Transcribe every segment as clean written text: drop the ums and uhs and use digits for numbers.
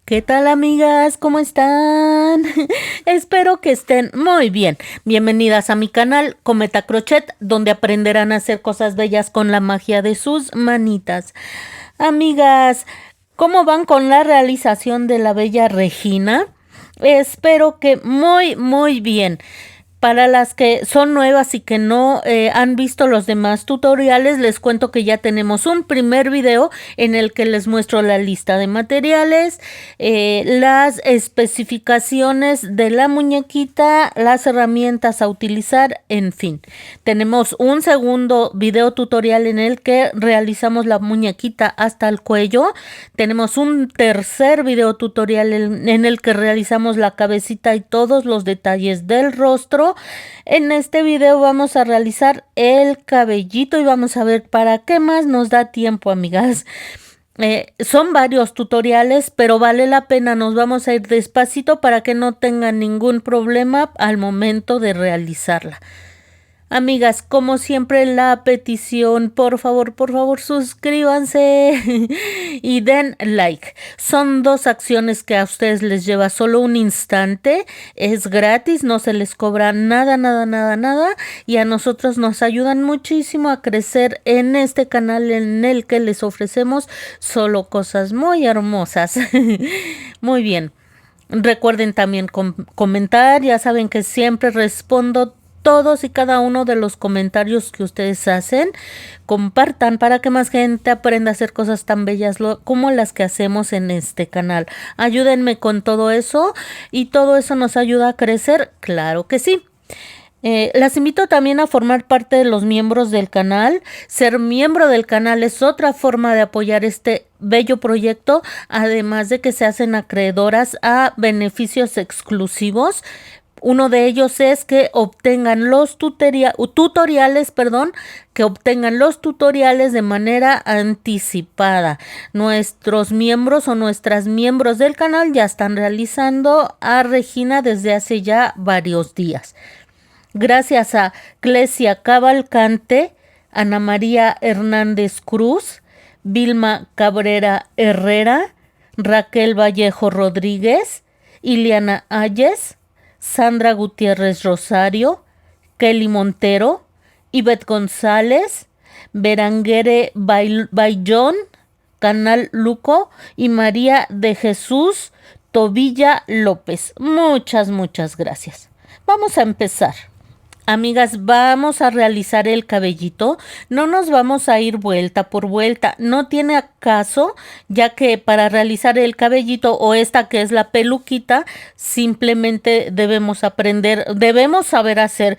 ¿Qué tal, amigas? ¿Cómo están? Espero que estén muy bien. Bienvenidas a mi canal Cometa Crochet, donde aprenderán a hacer cosas bellas con la magia de sus manitas. Amigas, ¿cómo van con la realización de la bella Regina? Espero que muy bien. Para las que son nuevas y que no han visto los demás tutoriales, les cuento que ya tenemos un primer video en el que les muestro la lista de materiales, las especificaciones de la muñequita, las herramientas a utilizar, en fin. Tenemos un segundo video tutorial en el que realizamos la muñequita hasta el cuello. Tenemos un tercer video tutorial en el que realizamos la cabecita y todos los detalles del rostro. En este video vamos a realizar el cabellito y vamos a ver para qué más nos da tiempo, amigas. Son varios tutoriales, pero vale la pena, nos vamos a ir despacito para que no tengan ningún problema al momento de realizarla. Amigas, como siempre, la petición, por favor, suscríbanse y den like. Son dos acciones que a ustedes les lleva solo un instante. Es gratis, no se les cobra nada. Y a nosotros nos ayudan muchísimo a crecer en este canal en el que les ofrecemos solo cosas muy hermosas. Muy bien. Recuerden también comentar, ya saben que siempre respondo todos y cada uno de los comentarios que ustedes hacen. Compartan para que más gente aprenda a hacer cosas tan bellas como las que hacemos en este canal. Ayúdenme con todo eso y todo eso nos ayuda a crecer, claro que sí. Las invito también a formar parte de los miembros del canal. Ser miembro del canal es otra forma de apoyar este bello proyecto, además de que se hacen acreedoras a beneficios exclusivos. Uno de ellos es que obtengan los tutoriales, que obtengan los tutoriales de manera anticipada. Nuestros miembros o nuestras miembros del canal ya están realizando a Regina desde hace ya varios días. Gracias a Clesia Cavalcante, Ana María Hernández Cruz, Vilma Cabrera Herrera, Raquel Vallejo Rodríguez, Iliana Ayes, Sandra Gutiérrez Rosario, Kelly Montero, Ivette González, Beranguere Bayón, Canal Luco y María de Jesús Tobilla López. Muchas gracias. Vamos a empezar. Amigas, vamos a realizar el cabellito. No nos vamos a ir vuelta por vuelta. No tiene caso, ya que para realizar el cabellito o esta que es la peluquita, simplemente debemos saber hacer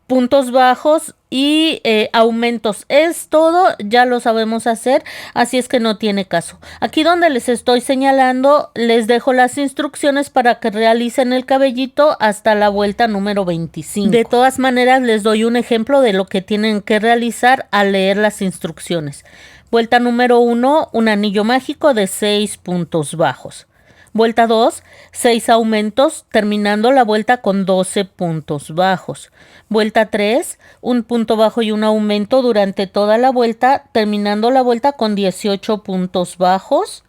puntos bajos y aumentos. Es todo, ya lo sabemos hacer, así es que no tiene caso. Aquí donde les estoy señalando, les dejo las instrucciones para que realicen el cabellito hasta la vuelta número 25. De todas maneras, les doy un ejemplo de lo que tienen que realizar al leer las instrucciones. Vuelta número 1, un anillo mágico de 6 puntos bajos. Vuelta 2, 6 aumentos, terminando la vuelta con 12 puntos bajos. Vuelta 3, un punto bajo y un aumento durante toda la vuelta, terminando la vuelta con 18 puntos bajos.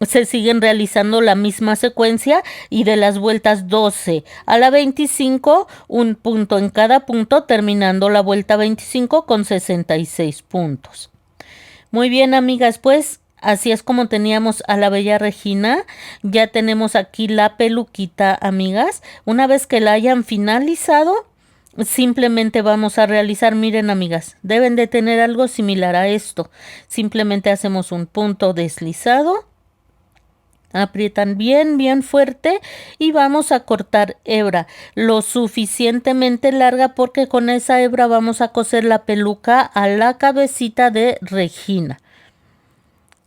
Se siguen realizando la misma secuencia y de las vueltas 12 a la 25, un punto en cada punto, terminando la vuelta 25 con 66 puntos. Muy bien, amigas, pues así es como teníamos a la bella Regina. Ya tenemos aquí la peluquita, amigas. Una vez que la hayan finalizado, simplemente vamos a realizar, miren, amigas, deben de tener algo similar a esto. Simplemente hacemos un punto deslizado. Aprietan bien fuerte y vamos a cortar hebra lo suficientemente larga porque con esa hebra vamos a coser la peluca a la cabecita de Regina.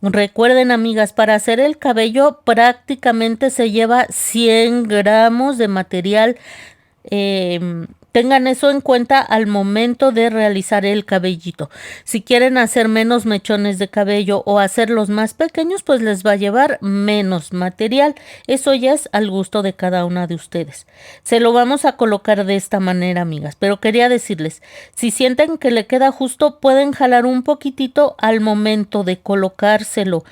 Recuerden, amigas, para hacer el cabello prácticamente se lleva 100 gramos de material Tengan eso en cuenta al momento de realizar el cabellito. Si quieren hacer menos mechones de cabello o hacerlos más pequeños, pues les va a llevar menos material. Eso ya es al gusto de cada una de ustedes. Se lo vamos a colocar de esta manera, amigas. Pero quería decirles, si sienten que le queda justo, pueden jalar un poquitito al momento de colocárselo.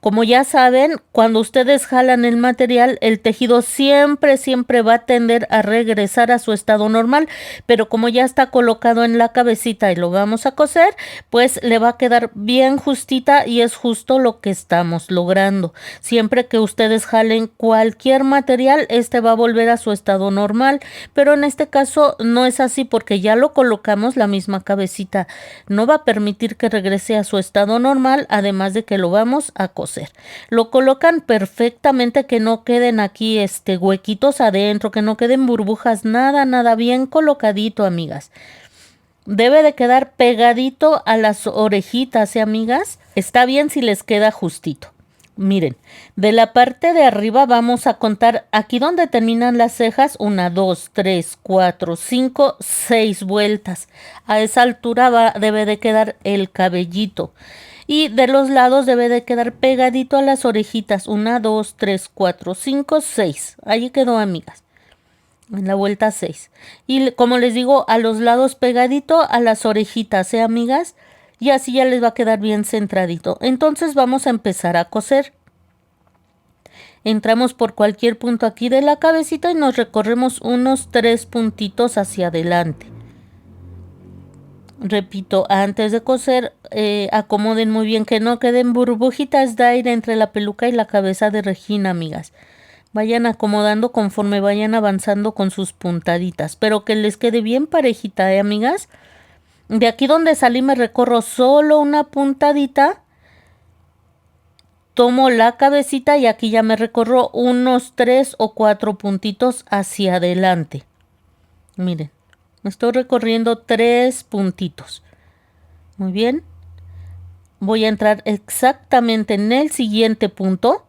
Como ya saben, cuando ustedes jalan el material, el tejido siempre va a tender a regresar a su estado normal, pero como ya está colocado en la cabecita y lo vamos a coser, pues le va a quedar bien justita y es justo lo que estamos logrando. Siempre que ustedes jalen cualquier material, este va a volver a su estado normal, pero en este caso no es así porque ya lo colocamos, la misma cabecita no va a permitir que regrese a su estado normal, además de que lo vamos a coser. Lo colocan perfectamente, que no queden aquí huequitos adentro, que no queden burbujas, nada bien colocadito, amigas. Debe de quedar pegadito a las orejitas, amigas. Está bien si les queda justito. Miren, de la parte de arriba vamos a contar aquí donde terminan las cejas, 1, 2, 3, 4, 5, 6 vueltas. A esa altura debe de quedar el cabellito. Y de los lados debe de quedar pegadito a las orejitas. 1, 2, 3, 4, 5, 6. Ahí quedó, amigas. En la vuelta 6. Y como les digo, a los lados pegadito a las orejitas, amigas. Y así ya les va a quedar bien centradito. Entonces vamos a empezar a coser. Entramos por cualquier punto aquí de la cabecita y nos recorremos unos 3 puntitos hacia adelante. Repito, antes de coser, acomoden muy bien que no queden burbujitas de aire entre la peluca y la cabeza de Regina, amigas. Vayan acomodando conforme vayan avanzando con sus puntaditas, pero que les quede bien parejita, amigas. De aquí donde salí me recorro solo una puntadita. Tomo la cabecita y aquí ya me recorro unos 3 o 4 puntitos hacia adelante. Miren. Me estoy recorriendo 3 puntitos. Muy bien. Voy a entrar exactamente en el siguiente punto.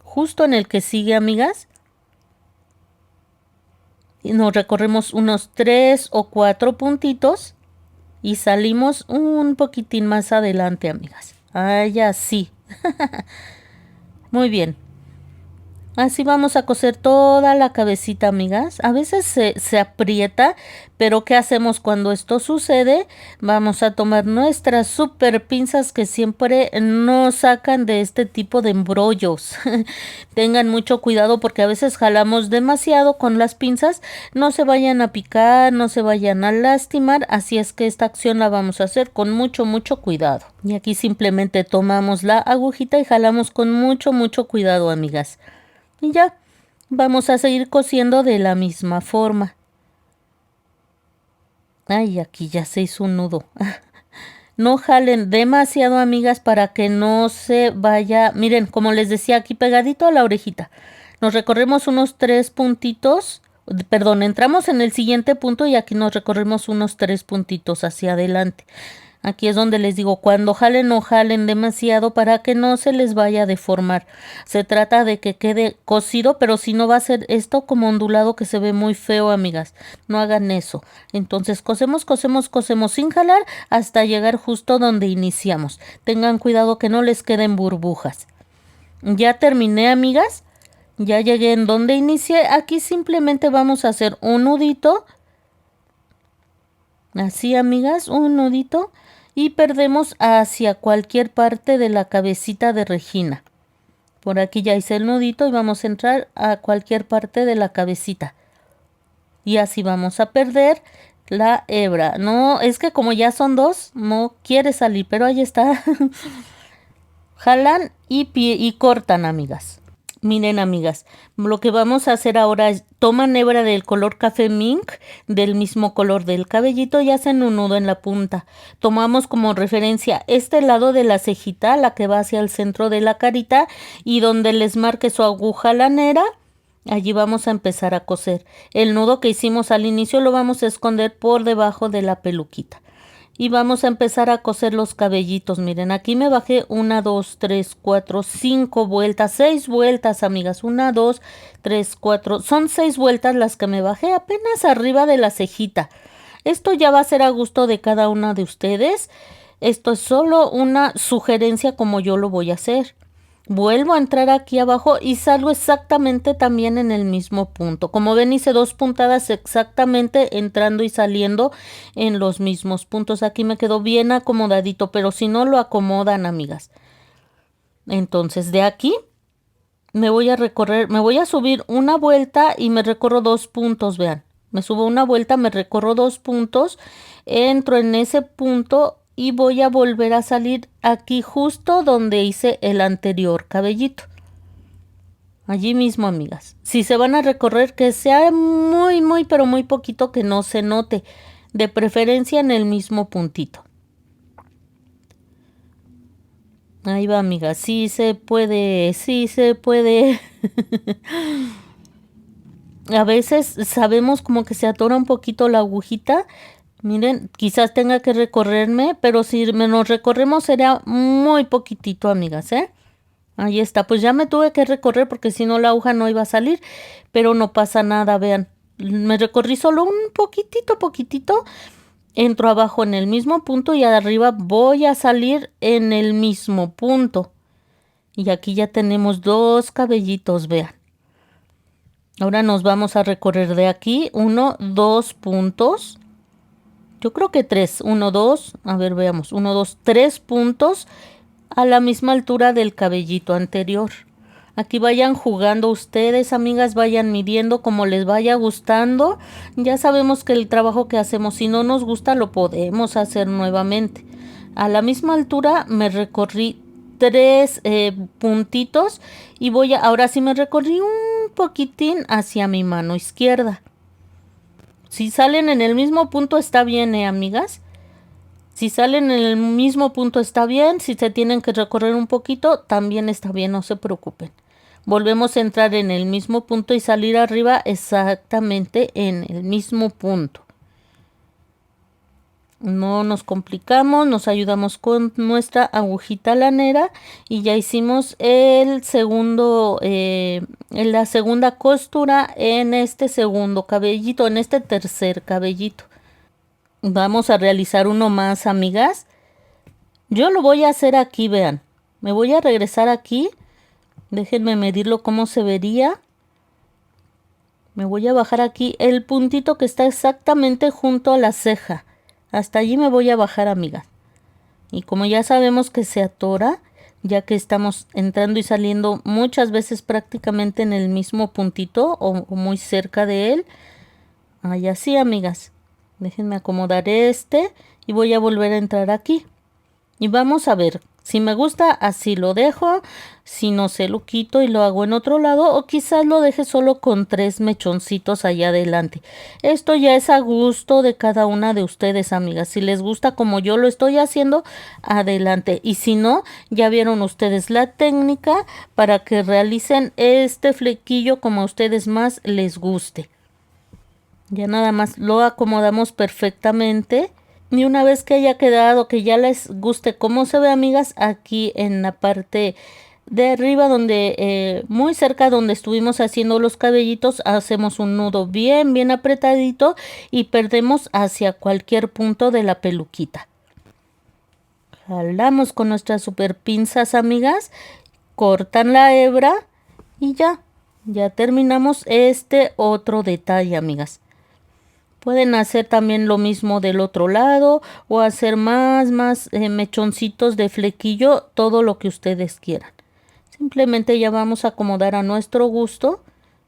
Justo en el que sigue, amigas. Y nos recorremos unos 3 o 4 puntitos. Y salimos un poquitín más adelante, amigas. Así. Muy bien. Así vamos a coser toda la cabecita, amigas. A veces se aprieta, pero ¿qué hacemos cuando esto sucede? Vamos a tomar nuestras super pinzas que siempre nos sacan de este tipo de embrollos. Tengan mucho cuidado porque a veces jalamos demasiado con las pinzas. No se vayan a picar, no se vayan a lastimar. Así es que esta acción la vamos a hacer con mucho cuidado. Y aquí simplemente tomamos la agujita y jalamos con mucho cuidado, amigas. Y ya, vamos a seguir cosiendo de la misma forma. Ay, aquí ya se hizo un nudo. No jalen demasiado, amigas, para que no se vaya. Miren, como les decía, aquí pegadito a la orejita. Nos recorremos unos 3 puntitos. Perdón, entramos en el siguiente punto y aquí nos recorremos unos 3 puntitos hacia adelante. Aquí es donde les digo, cuando jalen no jalen demasiado para que no se les vaya a deformar. Se trata de que quede cosido, pero si no va a ser esto como ondulado que se ve muy feo, amigas. No hagan eso. Entonces cosemos sin jalar hasta llegar justo donde iniciamos. Tengan cuidado que no les queden burbujas. Ya terminé, amigas. Ya llegué en donde inicié. Aquí simplemente vamos a hacer un nudito. Así, amigas, un nudito. Y perdemos hacia cualquier parte de la cabecita de Regina. Por aquí ya hice el nudito y vamos a entrar a cualquier parte de la cabecita. Y así vamos a perder la hebra. No, es que como ya son 2, no quiere salir, pero ahí está. Jalan y cortan, amigas. Miren, amigas, lo que vamos a hacer ahora es toman hebra del color café mink, del mismo color del cabellito y hacen un nudo en la punta. Tomamos como referencia este lado de la cejita, la que va hacia el centro de la carita y donde les marque su aguja lanera, allí vamos a empezar a coser. El nudo que hicimos al inicio lo vamos a esconder por debajo de la peluquita. Y vamos a empezar a coser los cabellitos. Miren, aquí me bajé 1, 2, 3, 4, 5 vueltas, 6 vueltas, amigas. 1, 2, 3, 4. Son 6 vueltas las que me bajé apenas arriba de la cejita. Esto ya va a ser a gusto de cada una de ustedes. Esto es solo una sugerencia como yo lo voy a hacer. Vuelvo a entrar aquí abajo y salgo exactamente también en el mismo punto. Como ven, hice 2 puntadas exactamente entrando y saliendo en los mismos puntos. Aquí me quedó bien acomodadito, pero si no lo acomodan, amigas. Entonces de aquí me voy a recorrer, me voy a subir una vuelta y me recorro 2 puntos, vean. Me subo una vuelta, me recorro 2 puntos, entro en ese punto y voy a volver a salir aquí justo donde hice el anterior cabellito. Allí mismo, amigas. Si se van a recorrer, que sea muy, pero muy poquito, que no se note. De preferencia en el mismo puntito. Ahí va, amigas. Sí se puede, sí se puede. A veces sabemos como que se atora un poquito la agujita. Miren, quizás tenga que recorrerme, pero si nos recorremos será muy poquitito, amigas, ¿eh? Ahí está, pues ya me tuve que recorrer porque si no la aguja no iba a salir, pero no pasa nada, vean. Me recorrí solo un poquitito. Entro abajo en el mismo punto y arriba voy a salir en el mismo punto. Y aquí ya tenemos 2 cabellitos, vean. Ahora nos vamos a recorrer de aquí 1, 2 puntos. Yo creo que 3, 1, 2, a ver, veamos, 1, 2, 3 puntos a la misma altura del cabellito anterior. Aquí vayan jugando ustedes, amigas, vayan midiendo como les vaya gustando. Ya sabemos que el trabajo que hacemos, si no nos gusta, lo podemos hacer nuevamente. A la misma altura me recorrí 3 puntitos y ahora sí me recorrí un poquitín hacia mi mano izquierda. Si salen en el mismo punto está bien, amigas. Si salen en el mismo punto está bien. Si se tienen que recorrer un poquito, también está bien, no se preocupen. Volvemos a entrar en el mismo punto y salir arriba exactamente en el mismo punto. No nos complicamos, nos ayudamos con nuestra agujita lanera y ya hicimos la segunda costura en este segundo cabellito, en este tercer cabellito. Vamos a realizar uno más, amigas. Yo lo voy a hacer aquí, vean. Me voy a regresar aquí. Déjenme medirlo cómo se vería. Me voy a bajar aquí el puntito que está exactamente junto a la ceja. Hasta allí me voy a bajar, amigas. Y como ya sabemos que se atora, ya que estamos entrando y saliendo muchas veces prácticamente en el mismo puntito o muy cerca de él. Ahí así, amigas. Déjenme acomodar este y voy a volver a entrar aquí. Y vamos a ver, si me gusta así lo dejo, si no se lo quito y lo hago en otro lado o quizás lo deje solo con 3 mechoncitos allá adelante. Esto ya es a gusto de cada una de ustedes, amigas. Si les gusta como yo lo estoy haciendo, adelante. Y si no, ya vieron ustedes la técnica para que realicen este flequillo como a ustedes más les guste. Ya nada más lo acomodamos perfectamente. Y una vez que haya quedado, que ya les guste cómo se ve, amigas, aquí en la parte de arriba, donde muy cerca donde estuvimos haciendo los cabellitos, hacemos un nudo bien apretadito y perdemos hacia cualquier punto de la peluquita. Jalamos con nuestras super pinzas, amigas, cortan la hebra y ya terminamos este otro detalle, amigas. Pueden hacer también lo mismo del otro lado o hacer más mechoncitos de flequillo, todo lo que ustedes quieran. Simplemente ya vamos a acomodar a nuestro gusto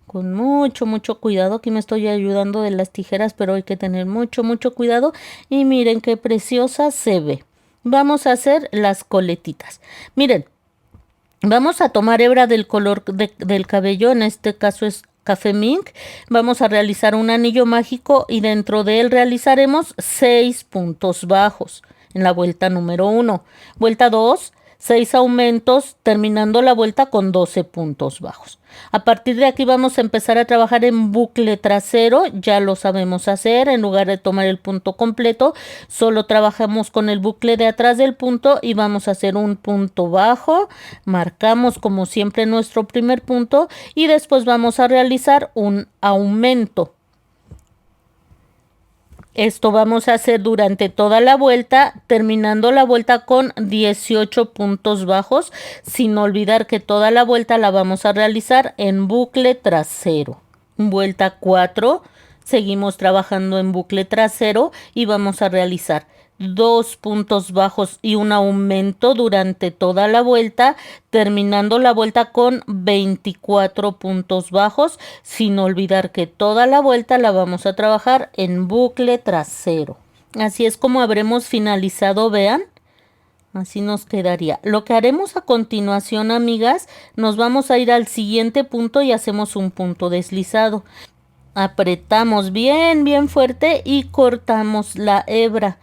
con mucho cuidado. Aquí me estoy ayudando de las tijeras, pero hay que tener mucho cuidado. Y miren qué preciosa se ve. Vamos a hacer las coletitas. Miren, vamos a tomar hebra del color del cabello, en este caso es café mink. Vamos a realizar un anillo mágico y dentro de él realizaremos 6 puntos bajos en la vuelta número 1. Vuelta 2, 6 aumentos, terminando la vuelta con 12 puntos bajos. A partir de aquí vamos a empezar a trabajar en bucle trasero, ya lo sabemos hacer. En lugar de tomar el punto completo, solo trabajamos con el bucle de atrás del punto y vamos a hacer un punto bajo, marcamos como siempre nuestro primer punto y después vamos a realizar un aumento. Esto vamos a hacer durante toda la vuelta, terminando la vuelta con 18 puntos bajos, sin olvidar que toda la vuelta la vamos a realizar en bucle trasero. Vuelta 4, seguimos trabajando en bucle trasero y vamos a realizar 2 puntos bajos y un aumento durante toda la vuelta, terminando la vuelta con 24 puntos bajos, sin olvidar que toda la vuelta la vamos a trabajar en bucle trasero. Así es como habremos finalizado, vean. Así nos quedaría. Lo que haremos a continuación, amigas, nos vamos a ir al siguiente punto y hacemos un punto deslizado. Apretamos bien fuerte y cortamos la hebra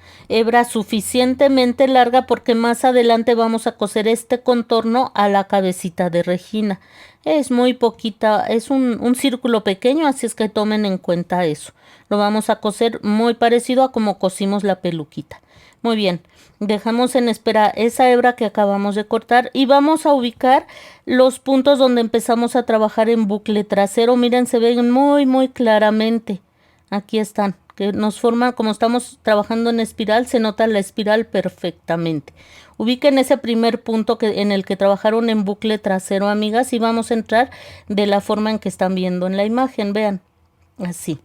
suficientemente larga porque más adelante vamos a coser este contorno a la cabecita de Regina. Es muy poquita, es un círculo pequeño, así es que tomen en cuenta eso. Lo vamos a coser muy parecido a como cosimos la peluquita. Muy bien, dejamos en espera esa hebra que acabamos de cortar y vamos a ubicar los puntos donde empezamos a trabajar en bucle trasero. Miren, se ven muy claramente. Aquí están, que nos forman, como estamos trabajando en espiral, se nota la espiral perfectamente. Ubiquen ese primer punto en el que trabajaron en bucle trasero, amigas, y vamos a entrar de la forma en que están viendo en la imagen, vean, así.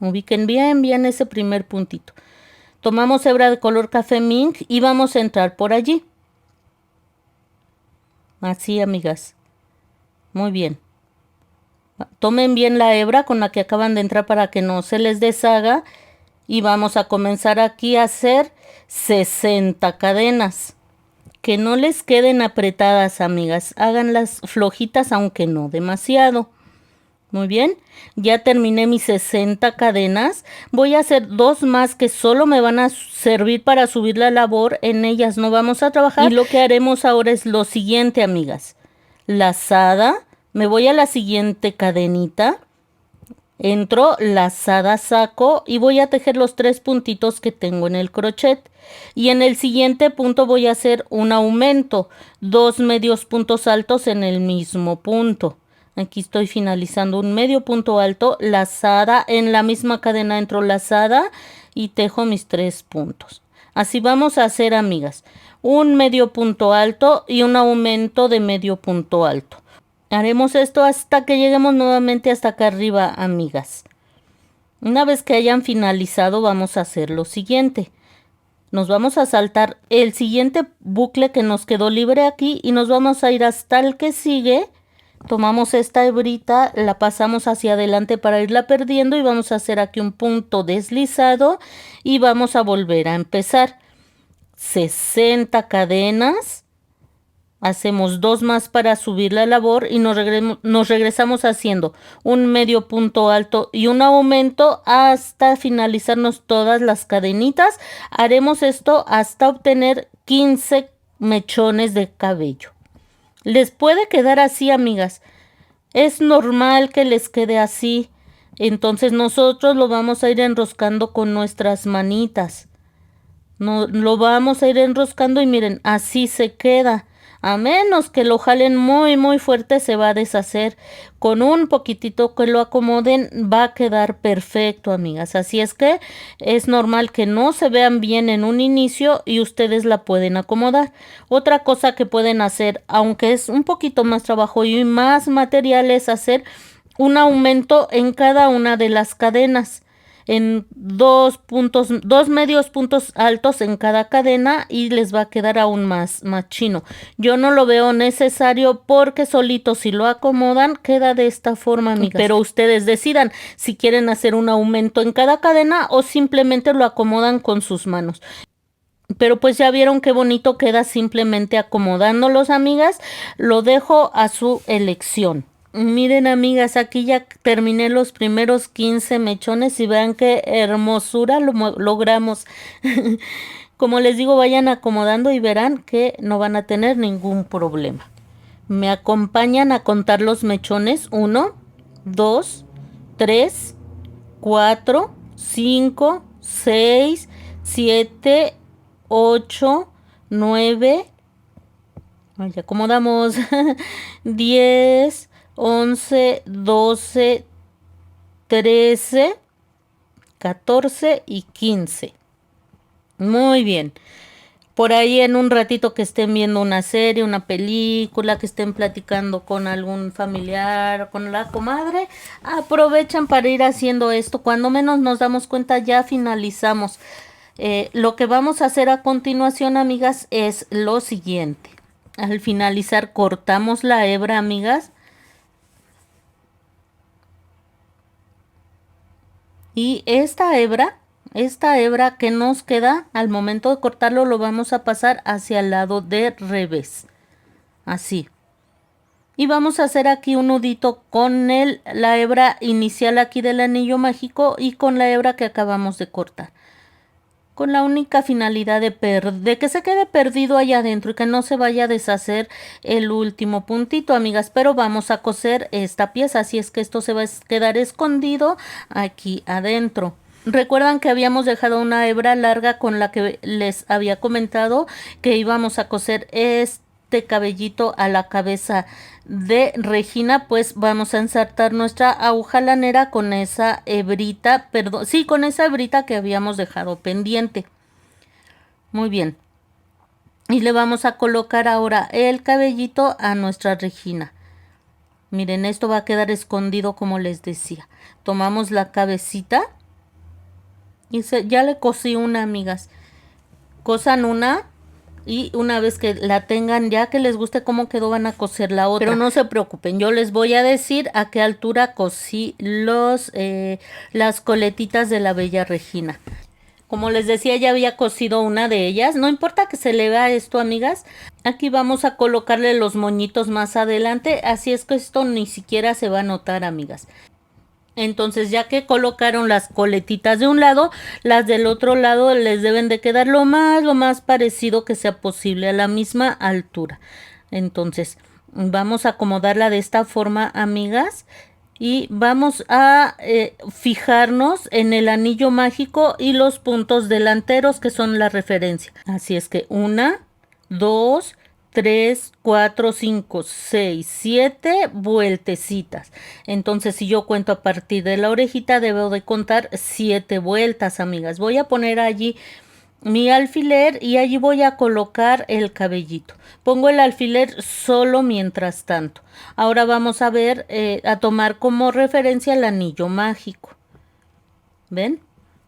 Ubiquen bien ese primer puntito. Tomamos hebra de color café mink y vamos a entrar por allí. Así, amigas. Muy bien. Tomen bien la hebra con la que acaban de entrar para que no se les deshaga. Y vamos a comenzar aquí a hacer 60 cadenas. Que no les queden apretadas, amigas. Háganlas flojitas, aunque no demasiado. Muy bien, ya terminé mis 60 cadenas. Voy a hacer 2 más que solo me van a servir para subir la labor. En ellas no vamos a trabajar. Y lo que haremos ahora es lo siguiente, amigas. Lazada, me voy a la siguiente cadenita. Entro, lazada, saco y voy a tejer los 3 puntitos que tengo en el crochet. Y en el siguiente punto voy a hacer un aumento. 2 medios puntos altos en el mismo punto. Aquí estoy finalizando un medio punto alto, lazada, en la misma cadena entro lazada y tejo mis 3 puntos. Así vamos a hacer, amigas, un medio punto alto y un aumento de medio punto alto. Haremos esto hasta que lleguemos nuevamente hasta acá arriba, amigas. Una vez que hayan finalizado, vamos a hacer lo siguiente. Nos vamos a saltar el siguiente bucle que nos quedó libre aquí y nos vamos a ir hasta el que sigue. Tomamos esta hebrita, la pasamos hacia adelante para irla perdiendo y vamos a hacer aquí un punto deslizado y vamos a volver a empezar. 60 cadenas, hacemos 2 más para subir la labor y nos regresamos haciendo un medio punto alto y un aumento hasta finalizarnos todas las cadenitas. Haremos esto hasta obtener 15 mechones de cabello. Les puede quedar así, amigas. Es normal que les quede así. Entonces nosotros lo vamos a ir enroscando con nuestras manitas. No, lo vamos a ir enroscando y miren, así se queda. A menos que lo jalen muy fuerte, se va a deshacer. Con un poquitito que lo acomoden, va a quedar perfecto, amigas. Así es que es normal que no se vean bien en un inicio y ustedes la pueden acomodar. Otra cosa que pueden hacer, aunque es un poquito más trabajo y más material, es hacer un aumento en cada una de las cadenas. En 2 medios puntos altos en cada cadena y les va a quedar aún más chino. Yo no lo veo necesario porque solito si lo acomodan queda de esta forma, amigas. Pero ustedes decidan si quieren hacer un aumento en cada cadena o simplemente lo acomodan con sus manos. Pero pues ya vieron qué bonito queda simplemente acomodándolos, amigas. Lo dejo a su elección. Miren, amigas, aquí ya terminé los primeros 15 mechones y vean qué hermosura lo logramos. Como les digo, vayan acomodando y verán que no van a tener ningún problema. Me acompañan a contar los mechones. 1, 2, 3, 4, 5, 6, 7, 8, 9. Ya acomodamos. 10, 11, 12, 13, 14 y 15. Muy bien. Por ahí en un ratito que estén viendo una serie, una película, que estén platicando con algún familiar, con la comadre, aprovechan para ir haciendo esto. Cuando menos nos damos cuenta, ya finalizamos. Lo que vamos a hacer a continuación, amigas, es lo siguiente. Al finalizar, cortamos la hebra, amigas. Y esta hebra que nos queda al momento de cortarlo lo vamos a pasar hacia el lado de revés. Así. Y vamos a hacer aquí un nudito con la hebra inicial aquí del anillo mágico y con la hebra que acabamos de cortar. Con la única finalidad de que se quede perdido allá adentro y que no se vaya a deshacer el último puntito, amigas. Pero vamos a coser esta pieza, así es que esto se va a quedar escondido aquí adentro. Recuerdan que habíamos dejado una hebra larga con la que les había comentado que íbamos a coser este cabellito a la cabeza de Regina. Pues vamos a ensartar nuestra aguja lanera con esa hebrita, perdón, sí, con esa hebrita que habíamos dejado pendiente. Muy bien. Y le vamos a colocar ahora el cabellito a nuestra Regina. Miren, esto va a quedar escondido como les decía. Tomamos la cabecita y ya le cosí una, amigas. Cosan una y una vez que la tengan, ya que les guste cómo quedó, van a coser la otra. Pero no se preocupen, yo les voy a decir a qué altura cosí las coletitas de la bella Regina. Como les decía, ya había cosido una de ellas. No importa que se le vea esto, amigas. Aquí vamos a colocarle los moñitos más adelante. Así es que esto ni siquiera se va a notar, amigas. Entonces, ya que colocaron las coletitas de un lado, las del otro lado les deben de quedar lo más parecido que sea posible, a la misma altura. Entonces, vamos a acomodarla de esta forma, amigas. Y vamos a fijarnos en el anillo mágico y los puntos delanteros que son la referencia. Así es que 1, 2, 3, 4, 5, 6, 7 vueltecitas. Entonces, si yo cuento a partir de la orejita, debo de contar 7 vueltas, amigas. Voy a poner allí mi alfiler y allí voy a colocar el cabellito. Pongo el alfiler solo mientras tanto. Ahora vamos a ver, a tomar como referencia el anillo mágico. ¿Ven?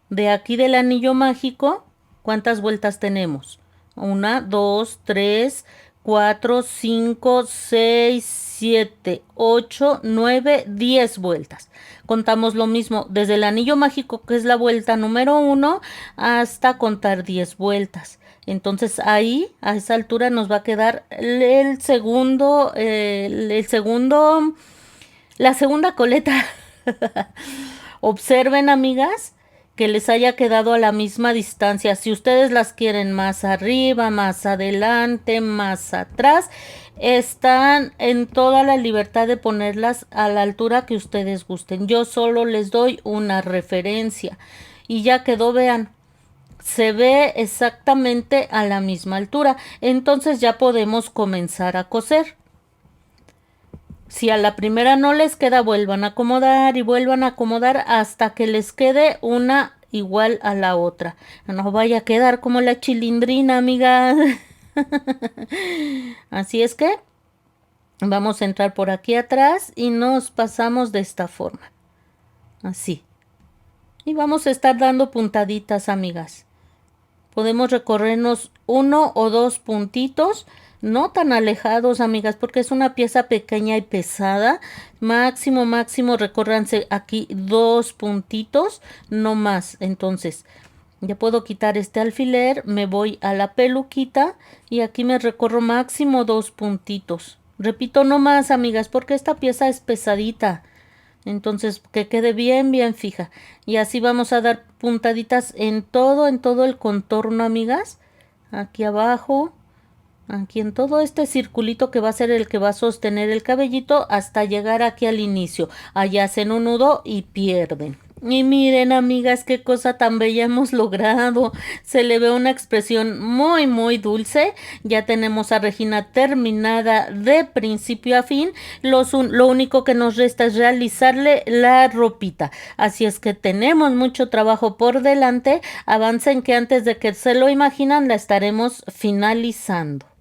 De aquí del anillo mágico, ¿cuántas vueltas tenemos? 1, 2, 3, 4, 5, 6, 7, 8, 9, 10 vueltas. Contamos lo mismo desde el anillo mágico, que es la vuelta número 1, hasta contar 10 vueltas. Entonces ahí, a esa altura, nos va a quedar la segunda coleta. Observen, amigas, que les haya quedado a la misma distancia. Si ustedes las quieren más arriba, más adelante, más atrás, están en toda la libertad de ponerlas a la altura que ustedes gusten. Yo solo les doy una referencia y ya quedó, vean. Se ve exactamente a la misma altura. Entonces ya podemos comenzar a coser. Si a la primera no les queda, vuelvan a acomodar y vuelvan a acomodar hasta que les quede una igual a la otra. No vaya a quedar como la chilindrina, amiga. Así es que vamos a entrar por aquí atrás y nos pasamos de esta forma. Así. Y vamos a estar dando puntaditas, amigas. Podemos recorrernos 1 o 2 puntitos, no tan alejados, amigas, porque es una pieza pequeña y pesada. Máximo recórranse aquí 2 puntitos, no más. Entonces, ya puedo quitar este alfiler, me voy a la peluquita y aquí me recorro máximo 2 puntitos. Repito, no más, amigas, porque esta pieza es pesadita. Entonces, que quede bien fija. Y así vamos a dar puntaditas en todo el contorno, amigas. aquí abajo, aquí en todo este circulito que va a ser el que va a sostener el cabellito hasta llegar aquí al inicio. Allá hacen un nudo y pierden. Y miren, amigas, qué cosa tan bella hemos logrado. Se le ve una expresión muy, muy dulce. Ya tenemos a Regina terminada de principio a fin. Lo único que nos resta es realizarle la ropita. Así es que tenemos mucho trabajo por delante. Avancen que antes de que se lo imaginan la estaremos finalizando.